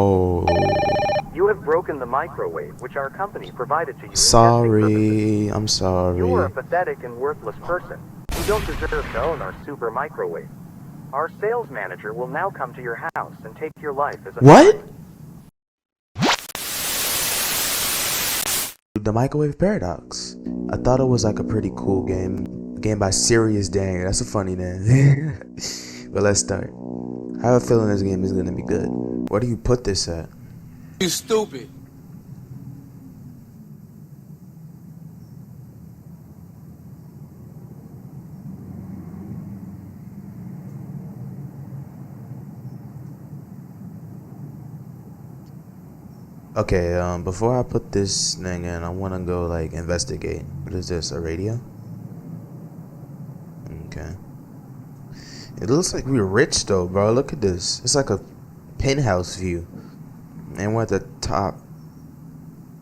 Oh. You have broken the microwave, which our company provided to you. Sorry. I'm sorry. You are a pathetic and worthless person. You don't deserve to own our super microwave. Our sales manager will now come to your house and take your life as a What? fine. The Microwave Paradox. I thought it was like a pretty cool game. A game by Serious Dang. That's a funny name. But let's start. I have a feeling this game is gonna be good. Where do you put this at? You stupid. Okay, before I put this thing in, I wanna go like investigate. What is this? A radio? Okay. It looks like we're rich though, bro. Look at this. It's like a penthouse view. And we're at the top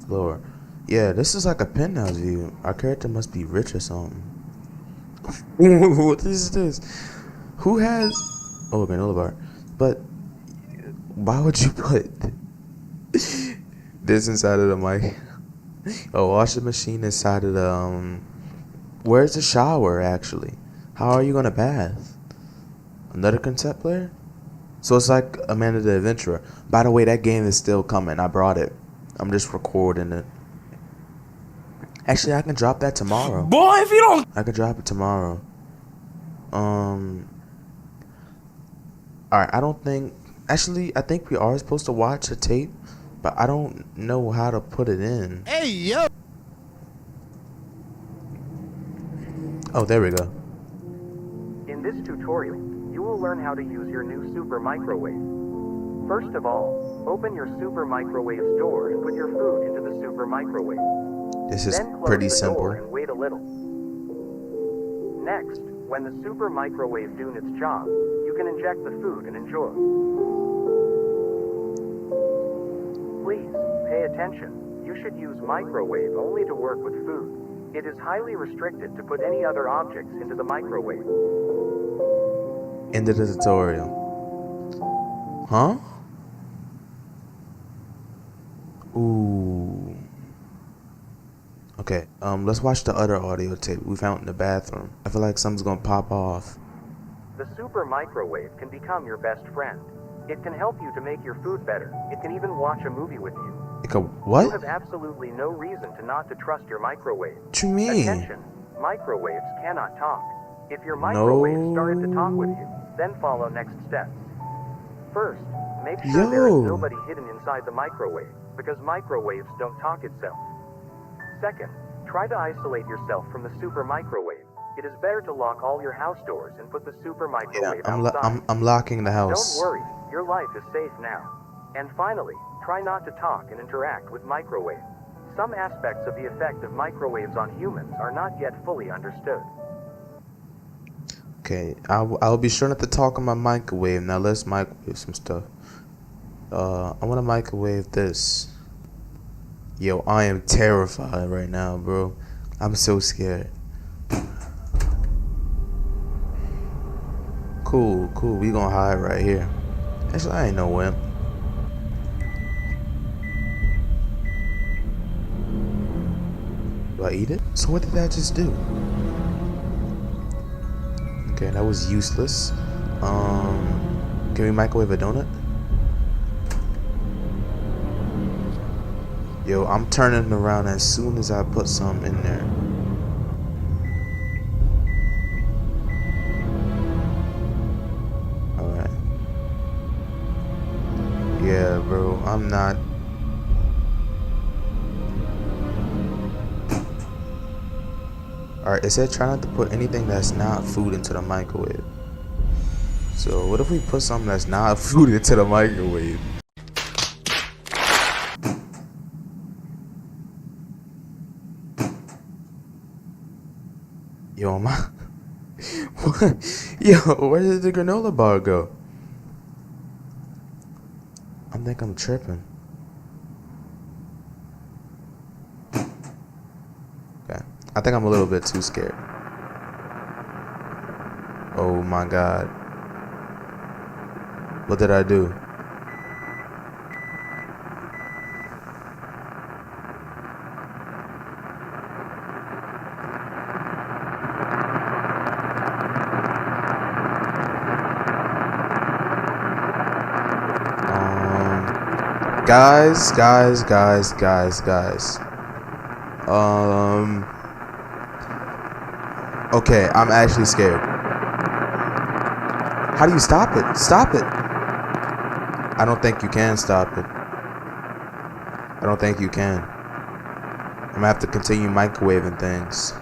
floor. Yeah, this is like a penthouse view. Our character must be rich or something. What is this? Who has... Oh, granola bar. But why would you put this inside of the mic? A washing machine inside of the... Where's the shower, actually? How are you gonna bath? Another concept player? So it's like Amanda the Adventurer. By the way, that game is still coming. I brought it. I'm just recording it. Actually, I can drop that tomorrow. Boy, if you don't... I can drop it tomorrow. Alright, I don't think... Actually, I think we are supposed to watch a tape, but I don't know how to put it in. Hey, yo. Oh, there we go. In this tutorial, you will learn how to use your new super microwave. First of all, open your super microwave's door and put your food into the super microwave. This is Then close pretty the simple. door and wait a little. Next, when the super microwave doing its job, you can inject the food and enjoy. Please, pay attention. You should use microwave only to work with food. It is highly restricted to put any other objects into the microwave. End of the tutorial. Huh? Ooh. Okay, let's watch the other audio tape we found in the bathroom. I feel like something's gonna pop off. The super microwave can become your best friend. It can help you to make your food better. It can even watch a movie with you. Like a what? You have absolutely no reason to not to trust your microwave. What you mean? Attention, microwaves cannot talk. If your microwave started to talk with you, then follow next steps. First, make sure there is nobody hidden inside the microwave, because microwaves don't talk itself. Second, try to isolate yourself from the super microwave. It is better to lock all your house doors and put the super microwave outside. I'm locking the house. Don't worry, your life is safe now. And finally, try not to talk and interact with microwaves. Some aspects of the effect of microwaves on humans are not yet fully understood. Okay, I'll be sure not to talk on my microwave. Now let's microwave some stuff. I want to microwave this. Yo, I am terrified right now, bro. I'm so scared. Cool. We gonna hide right here. Actually, I ain't no wimp. Do I eat it? So what did that just do? Okay, that was useless. Can we microwave a donut? Yo, I'm turning around as soon as I put some in there. Alright. Yeah, bro, I'm not... Alright, it said try not to put anything that's not food into the microwave. So, what if we put something that's not food into the microwave? Yo, am I... What? Yo, where did the granola bar go? I think I'm tripping. Okay. I think I'm a little bit too scared. Oh my god. What did I do? Guys. Okay, I'm actually scared. How do you stop it? Stop it. I don't think you can stop it. I don't think you can. I'm gonna have to continue microwaving things.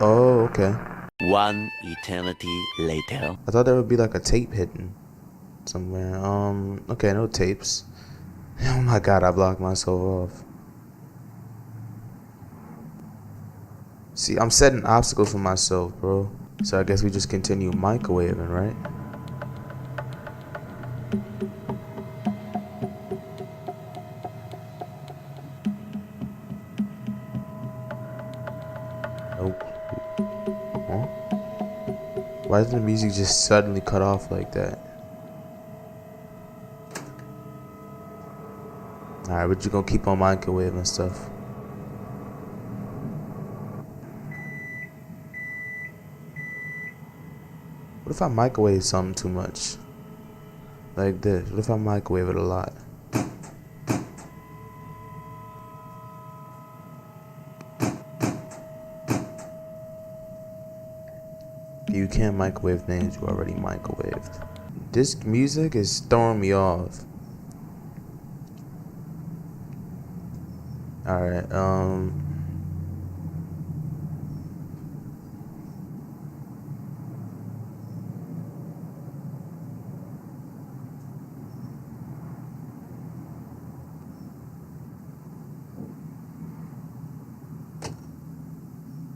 Oh, okay. One eternity later. I thought there would be like a tape hidden somewhere. Okay, no tapes. Oh my god, I blocked myself off. See, I'm setting obstacles for myself, bro. So I guess we just continue microwaving, right? Nope. Huh? Why did the music just suddenly cut off like that? Alright, but you gonna keep on microwaving stuff. What if I microwave something too much? Like this. What if I microwave it a lot? You can't microwave things you already microwaved. This music is throwing me off. Alright,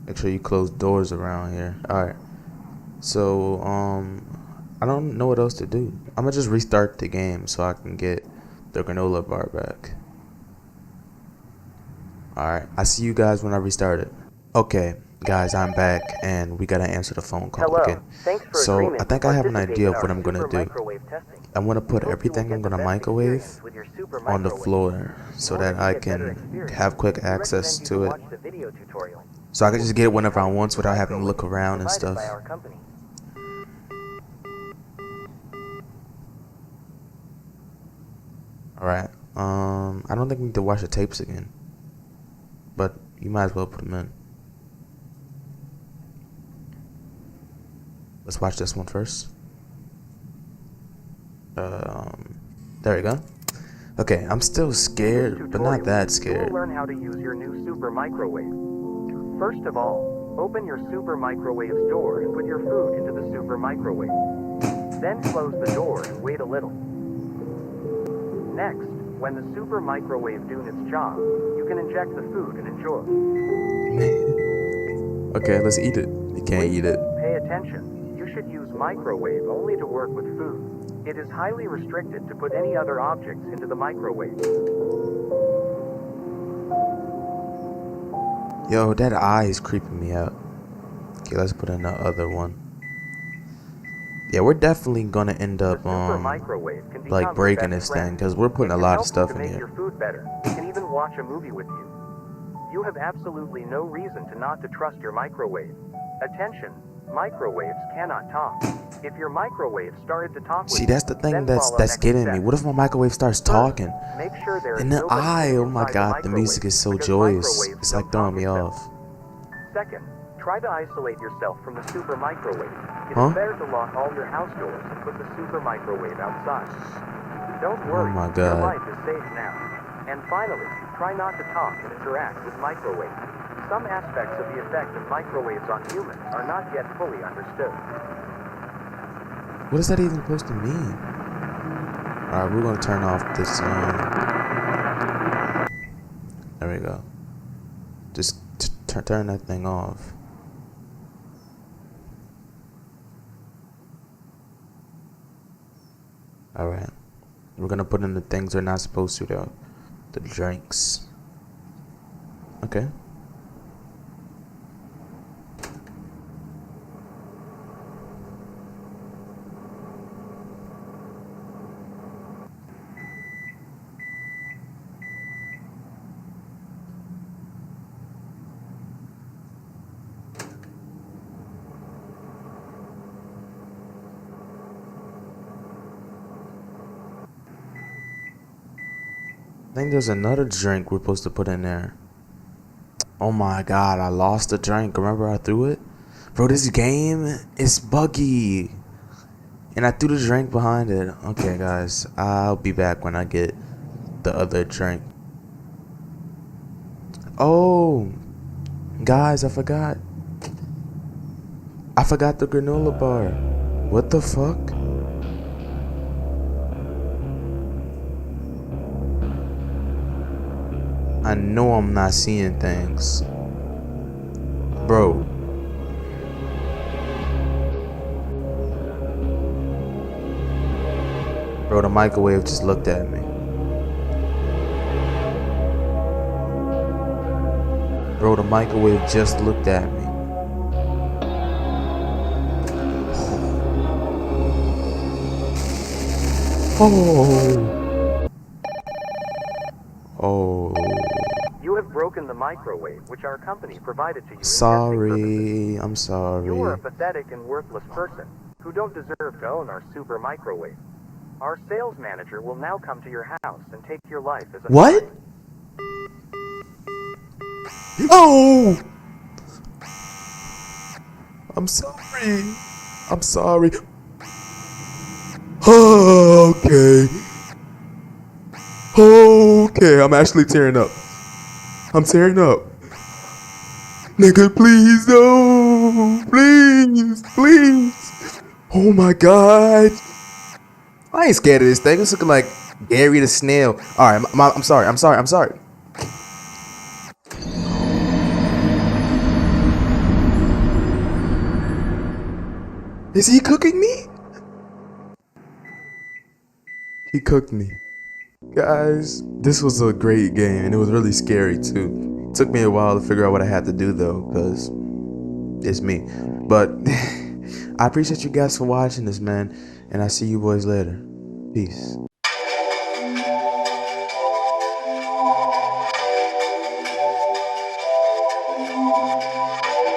make sure you close doors around here. Alright. So, I don't know what else to do. I'm gonna just restart the game so I can get the granola bar back. Alright, I see you guys when I restart it. Okay, guys, I'm back and we gotta answer the phone call Hello. again. Thanks for So, agreement I think to I have an participate idea in of what our I'm gonna super do. microwave testing. I'm gonna put We hope you everything will I'm get gonna the best microwave experience with your super on the microwave. floor so In order that to I get better can experience, have quick we access recommend you to it. watch the video tutorial. So I can It will just teach get it you whenever how I to want use the without having to look microwave around and provided stuff. by our company. Alright, I don't think we need to watch the tapes again. But you might as well put them in. Let's watch this one first. There we go. Okay, I'm still scared, but not that You scared. will learn how to use your new super microwave. First of all, open your super microwave's door and put your food into the super microwave. Then close the door and wait a little. Next, when the super microwave doing its job, you can inject the food and enjoy. Okay, let's eat it. You can't eat it. Pay attention. You should use microwave only to work with food. It is highly restricted to put any other objects into the microwave. Yo, that eye is creeping me out. Okay, let's put in the other one. Yeah, we're definitely gonna end up The super microwave can become like your breaking best this friend. thing because we're putting It a can lot help of you stuff to in make here. your food better. It can even watch a movie with you. You have absolutely no reason to not to trust your microwave. Attention, microwaves cannot talk. If your microwave started to talk with See, that's the thing then that's follow that's next getting me. step. What if my microwave starts First, talking? make sure there is In the nobody eye, hidden oh my inside god, the microwave, music is so because joyous. microwaves It's don't like throwing talk me itself. off. Second, try to isolate yourself from the super microwave. It Huh? is better to lock all your house doors and put the super microwave outside. Don't Oh worry, my your god. life is safe now. And finally, try not to talk and interact with microwaves. Some aspects of the effect of microwaves on humans are not yet fully understood. What is that even supposed to mean? Alright, we're gonna turn off this there we go. Just turn that thing off. Alright. We're gonna put in the things we're not supposed to though. The drinks. Okay. I think there's another drink we're supposed to put in there. Oh my god, I lost the drink. Remember I threw it? Bro, this game is buggy. And I threw the drink behind it. Okay, guys. I'll be back when I get the other drink. Oh, guys, I forgot. I forgot the granola bar. What the fuck? I know I'm not seeing things. Bro. Bro, the microwave just looked at me. Bro, the microwave just looked at me. Oh. Oh. You have broken the microwave, which our company provided to you. Sorry. I'm sorry. You are a pathetic and worthless person who don't deserve to own our super microwave. Our sales manager will now come to your house and take your life as a What? Oh! I'm sorry. I'm sorry. Oh, okay. Okay, I'm actually tearing up. I'm tearing up. Nigga, please, no. Please, please. Oh my god. I ain't scared of this thing. It's looking like Gary the Snail. Alright, I'm sorry. I'm sorry. Is he cooking me? He cooked me. Guys, this was a great game and it was really scary too. It took me a while to figure out what I had to do though, because it's me. But I appreciate you guys for watching this, man. And I see you boys later. Peace.